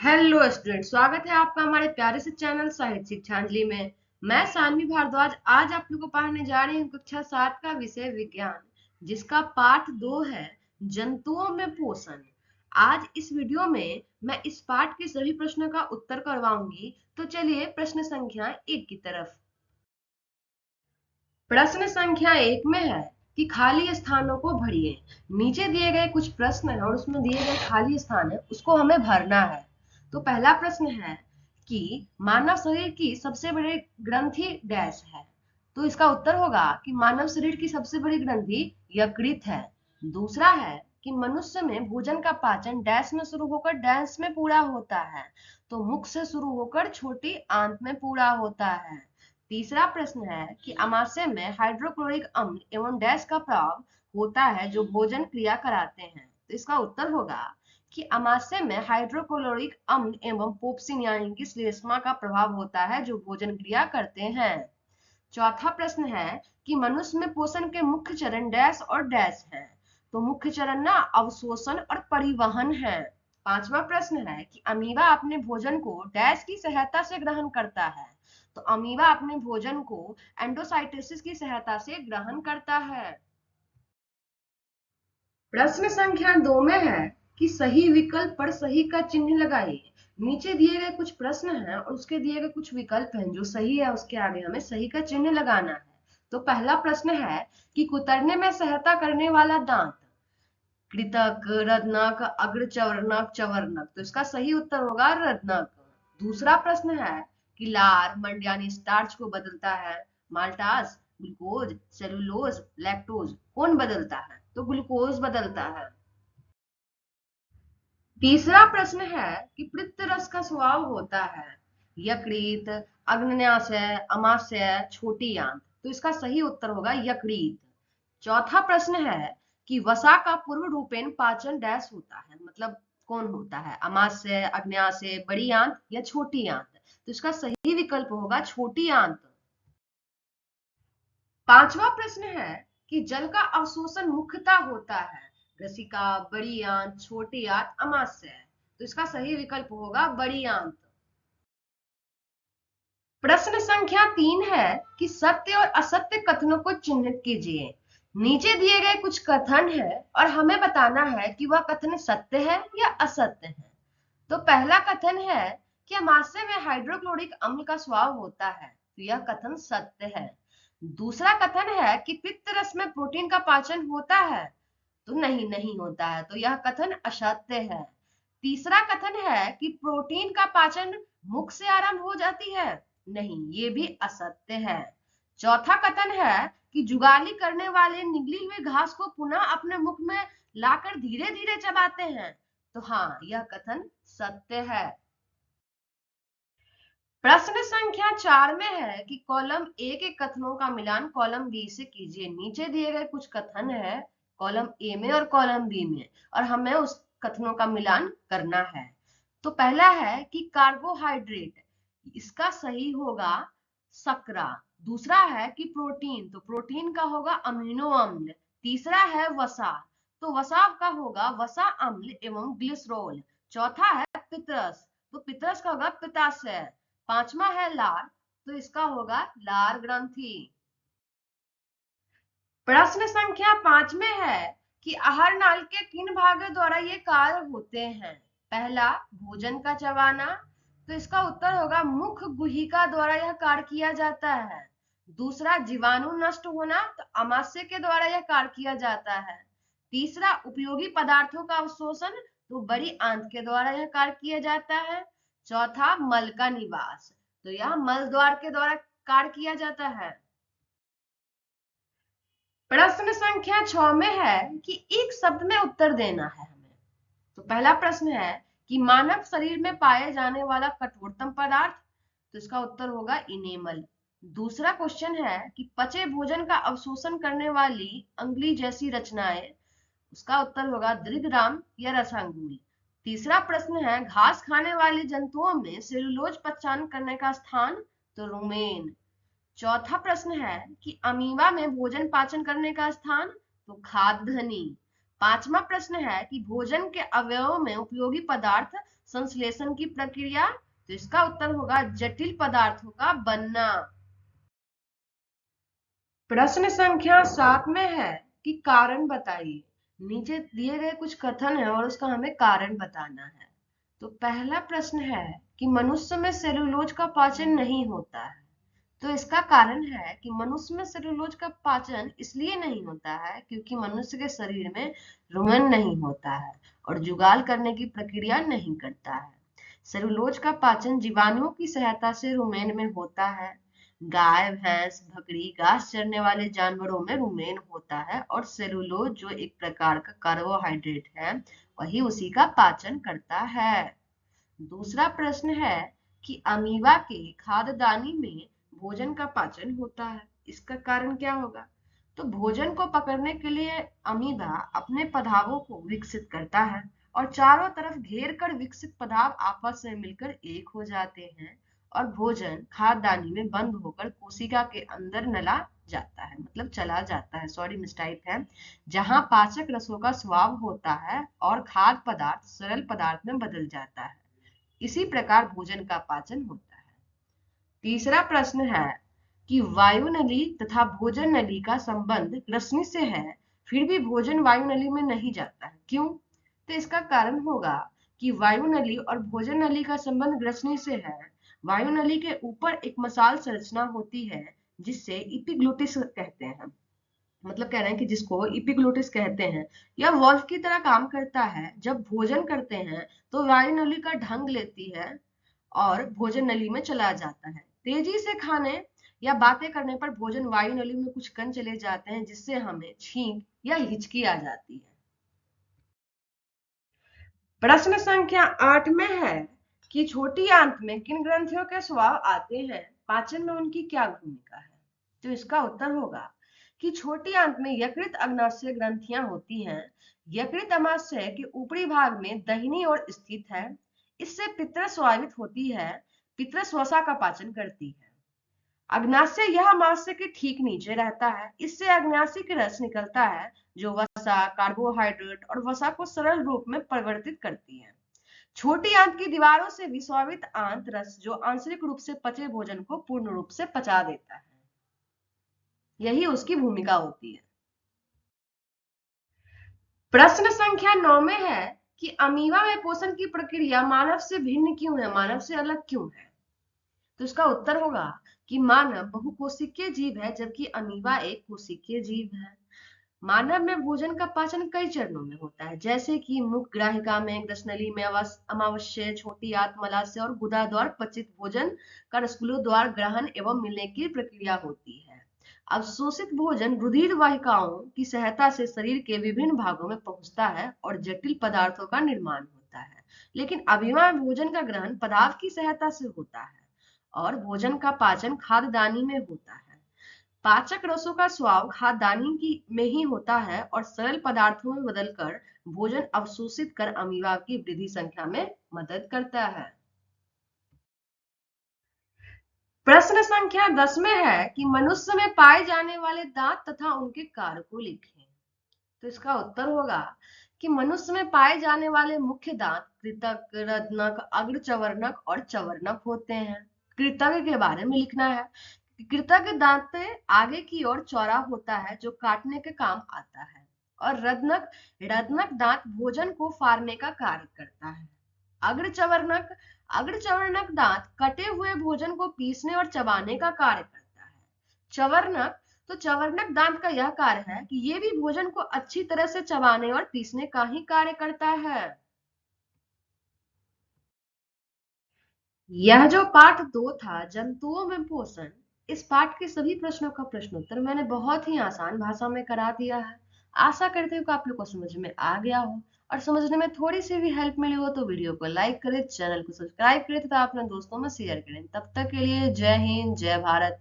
Hello student, स्वागत है आपका हमारे प्यारे से चैनल साहित्य शिक्षांजलि में। मैं सानवी भारद्वाज आज आप लोगों को पढ़ाने जा रही हूँ कक्षा 7 का विषय विज्ञान, जिसका पाठ 2 है जंतुओं में पोषण। आज इस वीडियो में मैं इस पाठ के सभी प्रश्नों का उत्तर करवाऊंगी। तो चलिए प्रश्न संख्या 1 की तरफ। प्रश्न संख्या 1 में है कि खाली स्थानों को भरिए। नीचे दिए गए कुछ प्रश्न है और उसमें दिए गए खाली स्थान है, उसको हमें भरना है। तो पहला प्रश्न है कि मानव शरीर की सबसे बड़ी ग्रंथि डैश है। तो इसका उत्तर होगा कि मानव शरीर की सबसे बड़ी ग्रंथि यकृत है। दूसरा है कि मनुष्य में भोजन का पाचन डैश में शुरू होकर डैश में पूरा होता है। तो मुख से शुरू होकर छोटी आंत में पूरा होता है। तीसरा प्रश्न है कि अमाशय में हाइड्रोक्लोरिक अम्ल एवं डैश का प्रभाव होता है जो भोजन क्रिया कराते हैं। तो इसका उत्तर होगा कि अमाशय में हाइड्रोक्लोरिक अम्ल एवं पोप्सिन यानी कि श्लेष्मा का प्रभाव होता है जो भोजन क्रिया करते हैं। चौथा प्रश्न है कि मनुष्य में पोषण के मुख्य चरण डैश और डैश है। तो मुख्य चरण ना अवशोषण और परिवहन है। पांचवा प्रश्न है कि अमीबा अपने भोजन को डैश की सहायता से ग्रहण करता है। तो अमीबा अपने भोजन को एंडोसाइटोसिस की सहायता से ग्रहण करता है। प्रश्न संख्या 2 में है कि सही विकल्प पर सही का चिन्ह लगाइए। नीचे दिए गए कुछ प्रश्न हैं और उसके दिए गए कुछ विकल्प हैं, जो सही है उसके आगे हमें सही का चिन्ह लगाना है। तो पहला प्रश्न है कि कुतरने में सहायता करने वाला दांत कृतक, रत्नक, अग्रचवर्णक, चवर्णक। तो इसका सही उत्तर होगा रत्नक। दूसरा प्रश्न है कि लार मंड यानी स्टार्च को बदलता है। माल्टास, ग्लूकोज, सेलुलोज, लैक्टोज कौन बदलता है? तो ग्लूकोज बदलता है। तीसरा प्रश्न है कि पित्त रस का स्वभाव होता है यकृत, अग्न्याशय, अमाशय, छोटी आंत। तो इसका सही उत्तर होगा यकृत। चौथा प्रश्न है कि वसा का पूर्व रूपेण पाचन डैश होता है, मतलब कौन होता है? अमाशय, अग्न्याशय, बड़ी आंत या छोटी आंत। तो इसका सही विकल्प होगा छोटी आंत। पांचवा प्रश्न है कि जल का अवशोषण मुख्यतः होता है रसिका, बड़ी आंत, छोटी आंत, अमाशय। तो इसका सही विकल्प होगा बड़ी आंत। प्रश्न संख्या 3 है कि सत्य और असत्य कथनों को चिन्हित कीजिए। नीचे दिए गए कुछ कथन है और हमें बताना है कि वह कथन सत्य है या असत्य है। तो पहला कथन है कि अमाशय में हाइड्रोक्लोरिक अम्ल का स्वभाव होता है। तो यह कथन सत्य है। दूसरा कथन है कि पित्त रस में प्रोटीन का पाचन होता है। तो नहीं, नहीं होता है। तो यह कथन असत्य है। तीसरा कथन है कि प्रोटीन का पाचन मुख से आरंभ हो जाती है। नहीं, ये भी असत्य है। चौथा कथन है कि जुगाली करने वाले निगली हुई घास को पुनः अपने मुख में लाकर धीरे धीरे चबाते हैं। तो हाँ, यह कथन सत्य है। प्रश्न संख्या 4 में है कि कॉलम ए के कथनों का मिलान कॉलम बी से कीजिए। नीचे दिए गए कुछ कथन है कॉलम ए में और कॉलम बी में, और हमें उस कथनों का मिलान करना है। तो पहला है कि कार्बोहाइड्रेट, इसका सही होगा शकरा। दूसरा है कि प्रोटीन, तो प्रोटीन का होगा अमीनो अम्ल। तीसरा है वसा, तो वसा का होगा वसा अम्ल एवं ग्लिसरॉल। चौथा है पितरस, तो पितरस का होगा पित्ताशय। पांचवा है लार, तो इसका होगा लार ग्रंथि। प्रश्न संख्या 5 में है कि आहार नाल के किन भागों द्वारा ये कार्य होते हैं? पहला, भोजन का चबाना। तो इसका उत्तर होगा मुख गुहिका द्वारा यह कार्य किया जाता है। दूसरा, जीवाणु नष्ट होना। तो अमाशय के द्वारा यह कार्य किया जाता है। तीसरा, उपयोगी पदार्थों का अवशोषण। तो बड़ी आंत के द्वारा यह कार्य किया जाता है। चौथा, मल का निवास। तो यह मल द्वार के द्वारा कार्य किया जाता है। प्रश्न संख्या 6 में है कि एक शब्द में उत्तर देना है हमें। तो पहला प्रश्न है कि मानव शरीर में पाए जाने वाला कठोरतम पदार्थ। तो इसका उत्तर होगा इनेमल। दूसरा क्वेश्चन है कि पचे भोजन का अवशोषण करने वाली अंगुली जैसी रचनाएं। उसका उत्तर होगा दीर्घराम या रसांगुल। तीसरा प्रश्न है घास खाने वाले जंतुओं में सेलुलोज पहचान करने का स्थान। तो रुमेन। चौथा प्रश्न है कि अमीबा में भोजन पाचन करने का स्थान। तो खाद्य धनी। 5वां प्रश्न है कि भोजन के अवयवों में उपयोगी पदार्थ संश्लेषण की प्रक्रिया। तो इसका उत्तर होगा जटिल पदार्थों का बनना। प्रश्न संख्या 7 में है कि कारण बताइए। नीचे दिए गए कुछ कथन है और उसका हमें कारण बताना है। तो पहला प्रश्न है कि मनुष्य में सेलुलोज का पाचन नहीं होता है। तो इसका कारण है कि मनुष्य में सेलुलोज का पाचन इसलिए नहीं होता है क्योंकि मनुष्य के शरीर में रुमेन नहीं होता है और जुगाल करने की प्रक्रिया नहीं करता है। सेलुलोज का पाचन जीवाणुओं की सहायता से रुमेन में होता है। गाय, भैंस, बकरी, घास चरने वाले जानवरों में रुमेन होता है और सेलुलोज जो एक प्रकार का कार्बोहाइड्रेट है वही उसी का पाचन करता है। दूसरा प्रश्न है कि अमीबा के खाद्यदानी में भोजन का पाचन होता है। इसका कारण क्या होगा? तो भोजन को पकड़ने के लिए अमीबा अपने पदार्थों को विकसित करता है और चारों तरफ घेर कर विकसित पदार्थ आपस में मिलकर एक हो जाते हैं और भोजन खाद्यदानी में बंद होकर कोशिका के अंदर नला जाता है, मतलब चला जाता है, सॉरी मिस्टाइप है, जहां पाचक रसों का स्वाव होता है और खाद्य पदार्थ सरल पदार्थ में बदल जाता है। इसी प्रकार भोजन का पाचन होता है। तीसरा प्रश्न है कि वायु नली तथा भोजन नली का संबंध ग्रसनी से है, फिर भी भोजन वायु नली में नहीं जाता है, क्यों? तो इसका कारण होगा कि वायु नली और भोजन नली का संबंध ग्रसनी से है। वायु नली के ऊपर एक मसाल संरचना होती है जिससे इपिग्लोटिस कहते हैं, मतलब कह रहे हैं कि जिसको इपिग्लोटिस कहते हैं। यह वॉल्व की तरह काम करता है। जब भोजन करते हैं तो वायु नली का ढंग लेती है और भोजन नली में चला जाता है। तेजी से खाने या बातें करने पर भोजन वायु नली में कुछ कण चले जाते हैं जिससे हमें छींक या हिचकी आ जाती है। प्रश्न संख्या 8 में है कि छोटी आंत में किन ग्रंथियों के स्वाव आते हैं, पाचन में उनकी क्या भूमिका है? तो इसका उत्तर होगा कि छोटी आंत में यकृत अग्नाशय ग्रंथियां होती हैं। यकृत अमाशय के ऊपरी भाग में दाहिनी ओर स्थित है। इससे पित्त स्रावित होती है। पित्त वसा का पाचन करती है। अग्नाशय यह अमाशय के ठीक नीचे रहता है। इससे अग्नाशय की रस निकलता है जो वसा, कार्बोहाइड्रेट और वसा को सरल रूप में परिवर्तित करती है। छोटी आंत की दीवारों से विस्रावित आंत रस जो आंशिक रूप से पचे भोजन को पूर्ण रूप से पचा देता है, यही उसकी भूमिका होती है। प्रश्न संख्या 9 में है कि अमीबा में पोषण की प्रक्रिया मानव से भिन्न क्यों है, मानव से अलग क्यों है? तो इसका उत्तर होगा कि मानव बहुकोशिकीय जीव है जबकि अमीबा एक कोशिकीय जीव है। मानव में भोजन का पाचन कई चरणों में होता है, जैसे कि मुख ग्राहिका में, ग्रसनली में, अमावस्या, छोटी आंत, मलाशय और गुदा द्वारा पचित भोजन का रसगुल्लों द्वारा ग्रहण एवं मिलने की प्रक्रिया होती है। अवशोषित भोजन रुधिर वाहिकाओं की सहायता से शरीर के विभिन्न भागों में पहुंचता है और जटिल पदार्थों का निर्माण होता है। लेकिन अमीबा में भोजन का ग्रहण पदार्थ की सहायता से होता है और भोजन का पाचन खाद्यदानी में होता है। पाचक रसों का स्वाव खाद्यदानी की में ही होता है और सरल पदार्थों में बदलकर भोजन अवशोषित कर अमीबा की वृद्धि संख्या में मदद करता है। प्रश्न संख्या 10 में है कि मनुष्य में पाए जाने वाले दांत तथा उनके कार्य को लिखें। तो इसका उत्तर होगा कि मनुष्य में पाए जाने वाले मुख्य दांत कृतक, रत्नक, अग्रचवर्णक और चवर्णक होते हैं। कृतक के बारे में लिखना है। कृतक दांत आगे की ओर चौड़ा होता है जो काटने के काम आता है और रत्नक दांत भोजन को फाड़ने का कार्य करता है। अग्रचवर्णक दांत कटे हुए भोजन को पीसने और चबाने का कार्य करता है। चवर्णक दांत का यह कार्य है कि ये भी भोजन को अच्छी तरह से चबाने और पीसने का ही कार्य करता है। यह जो पाठ 2 था, जंतुओं में पोषण, इस पाठ के सभी प्रश्नों का प्रश्नोत्तर मैंने बहुत ही आसान भाषा में करा दिया है। आशा करते हो कि आप लोग को समझ में आ गया हो और समझने में थोड़ी सी भी हेल्प मिली हो तो वीडियो को लाइक करें, चैनल को सब्सक्राइब करें तथा अपने दोस्तों में शेयर करें। तब तक के लिए जय हिंद, जय भारत।